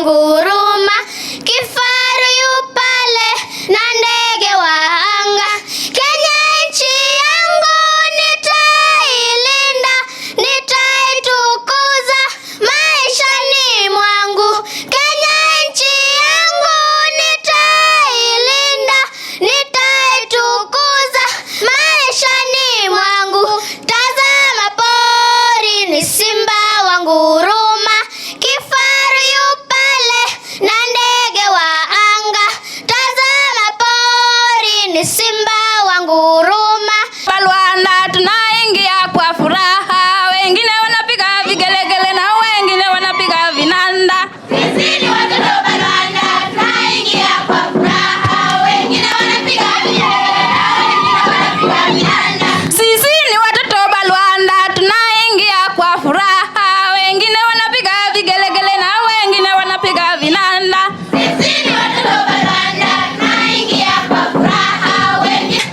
wanguruma, kifaru yupale na ndege wa anga. Kenya nchi yangu nitailinda, nitaitukuza maishani mwangu. Kenya nchi yangu nitailinda, nitaitukuza maishani mwangu. Tazama pori ni simba wanguruma, kifaru yupale na ndege wa anga. Tazama pori ni simba wanguruma. Balwanda tunaingia kwa furaha, wengine wanapiga vigelegele na wengine wanapiga vinanda. Sisi ni watoto Balwanda, tunaingia kwa furaha, wengine wanapiga vigelegele na wengine wanapiga vinanda. Sisi ni watoto Balwanda, tunaingia kwa furaha, wengine wanapiga vigelegele na wengine wanapiga vinanda. Sisi ni watoto Balwanda, tunaingia kwa furaha, wengine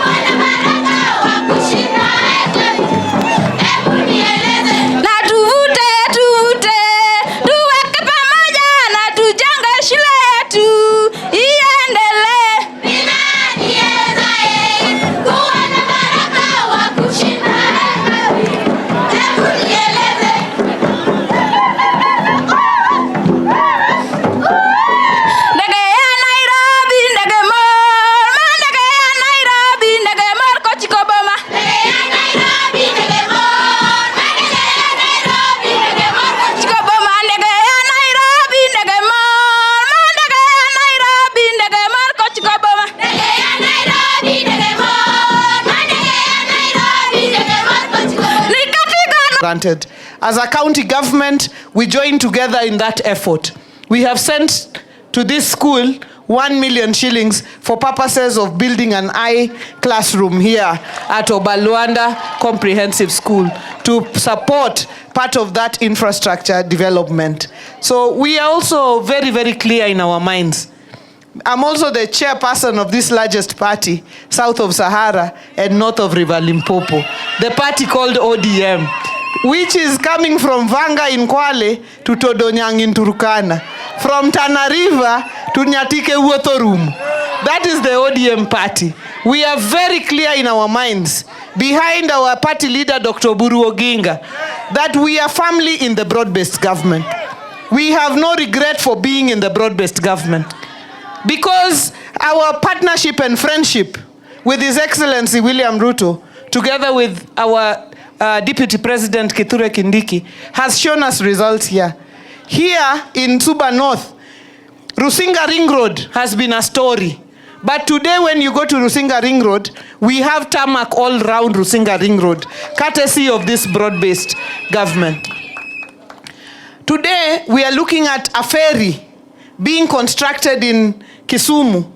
wana baraka wa kushinda wetu. Hebu nieleze. Na tuvute, tuweke pamoja na tujenge shule yetu iendelee. Ni nani awezaye kuwa na baraka wa kushinda wetu? Hebu nieleze. Ndege ya Nairobi, ndege mor, ndege ya Nairobi, ndege mor kochiko boma. Ndege ya Nairobi, ndege mor, ndege ya Nairobi, ndege mor Kochiko boma, ndege ya Nairobi, ndege mor, ndege ya Nairobi, ndege mor kochiko boma. Ndege ya Nairobi, ndege mor, ndege ya Nairobi, ndege mor kochiko. Ni katika Granted. As a county government, we join together in that effort. We have sent to this school 1 million shillings for purposes of building an classroom here at Obalwanda Comprehensive School to support part of that infrastructure development. So we are also very, very clear in our minds. I'm also the chairperson of this largest party, south of Sahara and north of River Limpopo, the party called ODM, which is coming from Wanga in Kwale to Todonyang in Turkana, from Tana River to Nyatike Uotorum. That is the ODM party. We are very clear in our minds, behind our party leader, Dr. Buru Oginga, that we are firmly in the broad-based government. We have no regret for being in the broad-based government, because our partnership and friendship with His Excellency William Ruto, together with our Deputy President Kithure Kindiki, has shown us results here. Here in Suba North, Rusinga Ring Road has been a story. But today when you go to Rusinga Ring Road, we have tarmac all round Rusinga Ring Road, courtesy of this broad-based government. Today we are looking at a ferry being constructed in Kisumu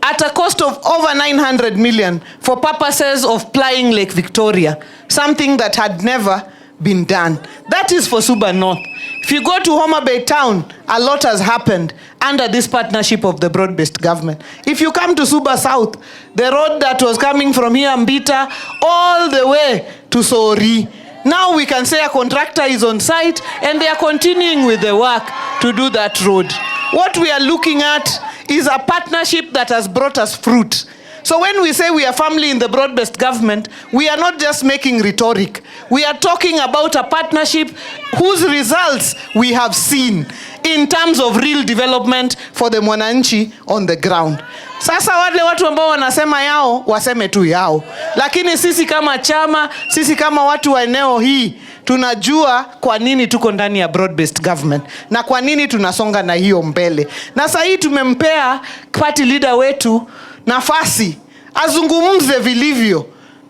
at a cost of over 900 million for purposes of plying Lake Victoria, something that had never been done. That is for Suba North. If you go to Homa Bay town, a lot has happened under this partnership of the broad-based government. If you come to Suba South, the road that was coming from here, Mbita, all the way to Sori, now we can say a contractor is on site and they are continuing with the work to do that road. What we are looking at is a partnership that has brought us fruit. So when we say we are firmly in the broad-based government, we are not just making rhetoric. We are talking about a partnership whose results we have seen in terms of real development for the mwananchi on the ground. Sasa wale watu ambao wanasema yao, waseme tu yao. Lakini sisi kama chama, sisi kama watu wa eneo hii, tunajua kwa nini tuko ndani ya broad-based government na kwa nini tunasonga na hiyo mbele. Na sasa hii tumempea party leader wetu nafasi azungumze vilivyo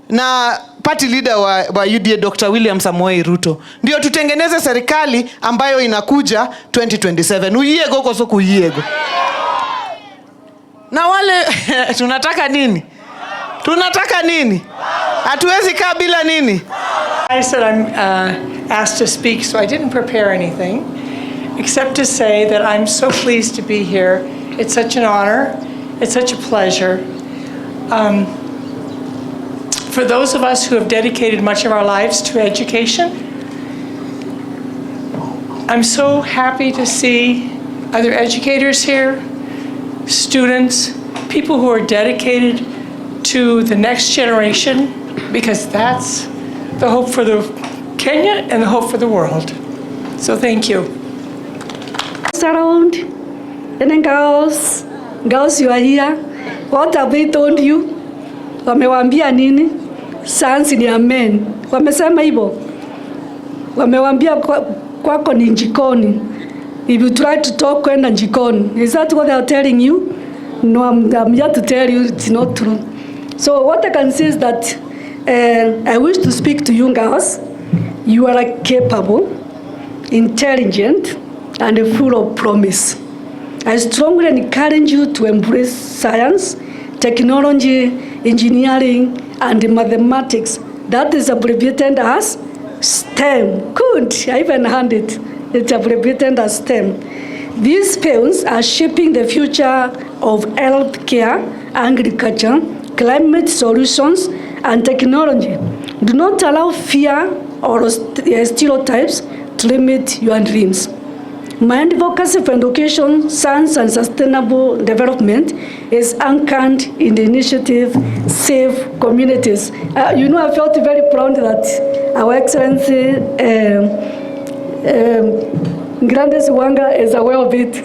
na party leader wa UDA Dr. William Samoei Ruto, ndio tutengeneze serikali ambayo inakuja 2027. Uyiego koso kuyiego. Na wale tunataka nini? Tunataka nini? Hatuwezi kaa bila nini? I said I'm asked to speak, so I didn't prepare anything except to say that I'm so pleased to be here. It's such an honor. It's such a pleasure. For those of us who have dedicated much of our lives to education, I'm so happy to see other educators here, students, people who are dedicated to the next generation, because that's the hope for the Kenya and the hope for the world. So thank you. Around, and then girls, you are here. What have they told you? Wamewambia nini? Science ni amen. Wamesema hivyo. Wamewambia kwako ni jikoni. If you try to talk kwenda jikoni, is that what they are telling you? No, I'm here to tell you it's not true. So what I can say is that I wish to speak to you girls. You are capable, intelligent, and full of promise. I strongly encourage you to embrace science, technology, engineering, and mathematics. That is abbreviated as STEM. Good, I even hand it. It's abbreviated as STEM. These fields are shaping the future of healthcare, agriculture, climate solutions, and technology. Do not allow fear or stereotypes to limit your dreams. My advocacy for education, science, and sustainable development is anchored in the initiative Save Communities. I felt very proud that Our Excellency Grandes Wanga is aware of it.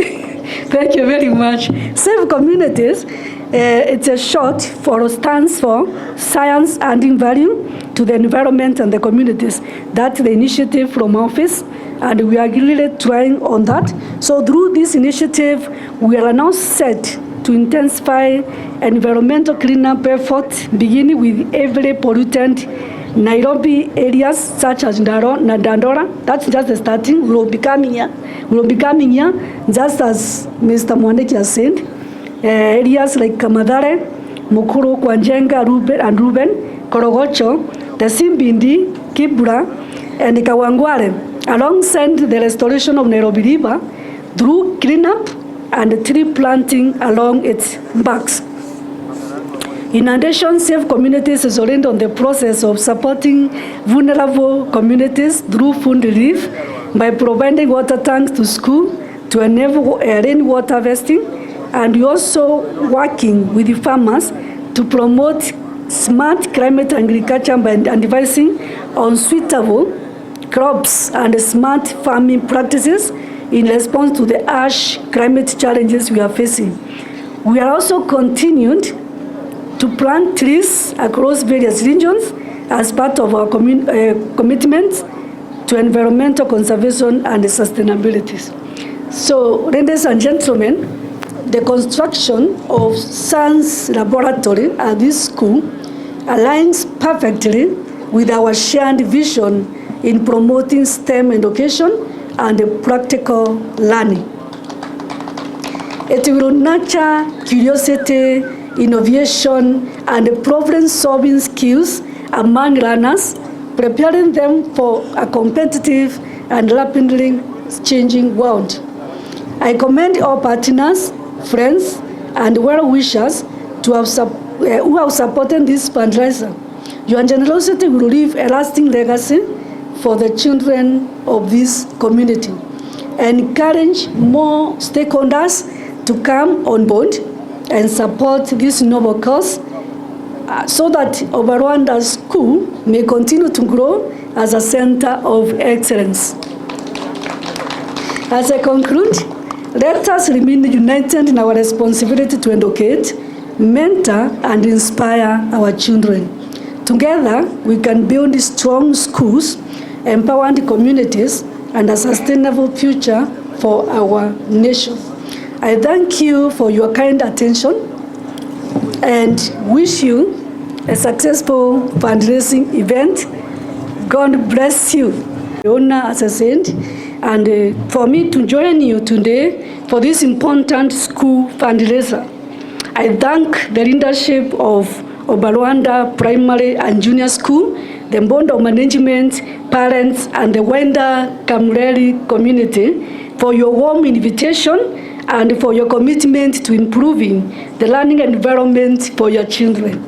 Thank you very much. Save Communities, it's a short stands for Science Adding Value to the Environment and the Communities. That's the initiative from office, and we are really trying on that. So through this initiative, we are now set to intensify environmental cleanup efforts, beginning with heavily pollutant Nairobi areas such as Dandora. That's just the starting. We will be coming here. Just as Mr. Mwandeki has said. Areas like Kamadare, Mukuru, Kwanjenga, Ruben, Korogocho, the Simbindi, Kibra, and Kawangware, alongside the restoration of Nairobi River through cleanup and tree planting along its banks. In addition, Save Communities is oriented on the process of supporting vulnerable communities through food relief by providing water tanks to school to enable rainwater harvesting, and we're also working with the farmers to promote smart climate agriculture and advising on suitable crops and smart farming practices in response to the harsh climate challenges we are facing. We are also continued to plant trees across various regions as part of our commitment to environmental conservation and sustainability. So, ladies and gentlemen, the construction of science laboratory at this school aligns perfectly with our shared vision in promoting STEM education and practical learning. It will nurture curiosity, innovation, and problem-solving skills among learners, preparing them for a competitive and rapidly changing world. I commend all partners, friends, and well-wishers who have supported this fundraiser. Your generosity will leave a lasting legacy for the children of this community. Encourage more stakeholders to come on board and support this noble cause so that Oberwanda School may continue to grow as a center of excellence. As I conclude, let us remain united in our responsibility to educate, mentor, and inspire our children. Together, we can build strong schools, empowered communities, and a sustainable future for our nation. I thank you for your kind attention and wish you a successful fundraising event. God bless you. Honor, as I said, and for me to join you today for this important school fundraiser. I thank the leadership of Oberwanda Primary and Junior School, the board of management, parents, and the Wanga Kamreri community for your warm invitation and for your commitment to improving the learning environment for your children.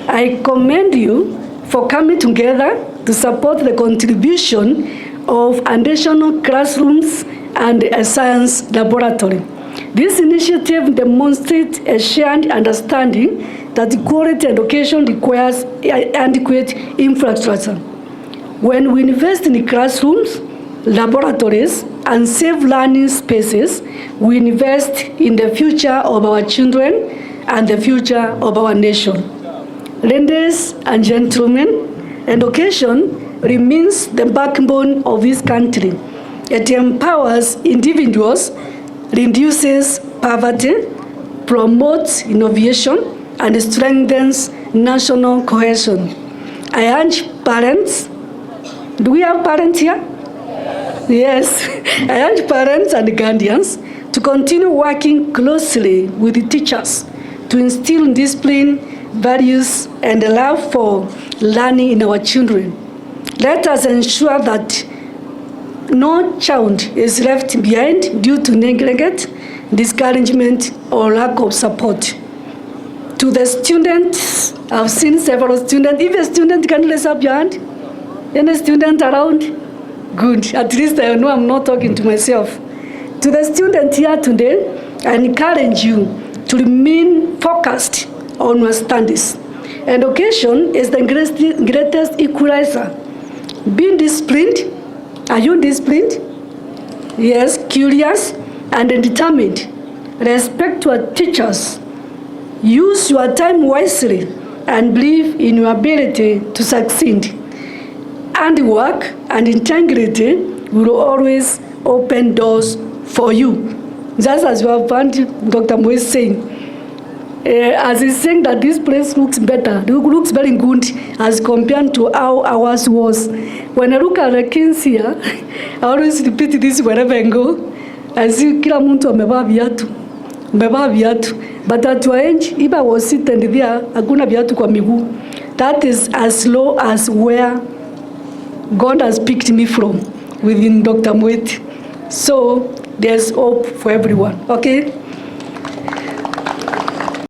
I commend you for coming together to support the contribution of additional classrooms and a science laboratory. This initiative demonstrates a shared understanding that quality education requires adequate infrastructure. When we invest in classrooms, laboratories, and safe learning spaces, we invest in the future of our children and the future of our nation. Ladies and gentlemen, education remains the backbone of this country. It empowers individuals, reduces poverty, promotes innovation, and strengthens national cohesion. I urge parents, do we have parents here? Yes, I urge parents and guardians to continue working closely with the teachers to instill discipline, values, and a love for learning in our children. Let us ensure that no child is left behind due to neglect, discouragement, or lack of support. To the students, I've seen several students. If a student can raise up your hand, any student around? Good. At least I know I'm not talking to myself. To the student here today, I encourage you to remain focused on your studies. Education is the greatest equalizer. Being disciplined, are you disciplined? Yes, curious and determined. Respect your teachers. Use your time wisely and believe in your ability to succeed. And work and integrity will always open doors for you. Just as you have found Dr. Moise saying, as he's saying that this place looks better, it looks very good as compared to how ours was. When I look at the kids here, I always repeat this wherever I go. I see kila mtu amevaa viatu. But at your age, if I was sitting there, hakuna viatu kwa miguu. That is as low as where God has picked me from within Dr. Mweti. So there's hope for everyone, okay?